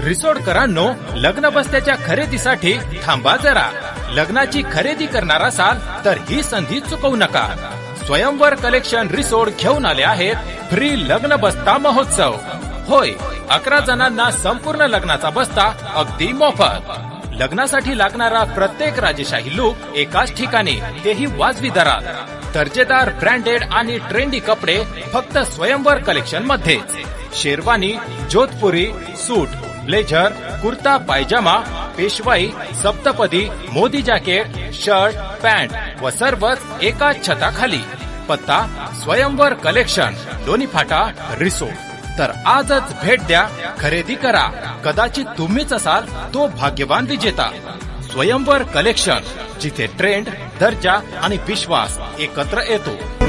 रिसोडकरांनो, लग्न बस्त्याच्या खरेदीसाठी थांबा जरा. लग्नाची खरेदी करणार असाल तर ही संधी चुकवू नका. स्वयंवर कलेक्शन रिसोड घेऊन आले आहेत फ्री लग्न बस्ता महोत्सव. होय, 11 जणांना संपूर्ण लग्नाचा बस्ता अगदी मोफत. लग्नासाठी लागणारा प्रत्येक राजेशाही लुक एकाच ठिकाणी, तेही वाजवी दरात. दर्जेदार ब्रँडेड आणि ट्रेंडी कपडे फक्त स्वयंवर कलेक्शन मध्येच. शेरवानी, जोधपुरी, सूट, ब्लेझर, कुर्ता पायजामा, पेशवाई, सप्तपदी, मोदी जॅकेट, शर्ट, पॅन्ट व सर्वच एकाच छताखाली. पत्ता स्वयंवर कलेक्शन, लोणी फाटा, रिसोड. तर आजच भेट द्या, खरेदी करा. कदाचित तुम्हीच असाल तो भाग्यवान विजेता. स्वयंवर कलेक्शन, जिथे ट्रेंड, दर्जा आणि विश्वास एकत्र येतो.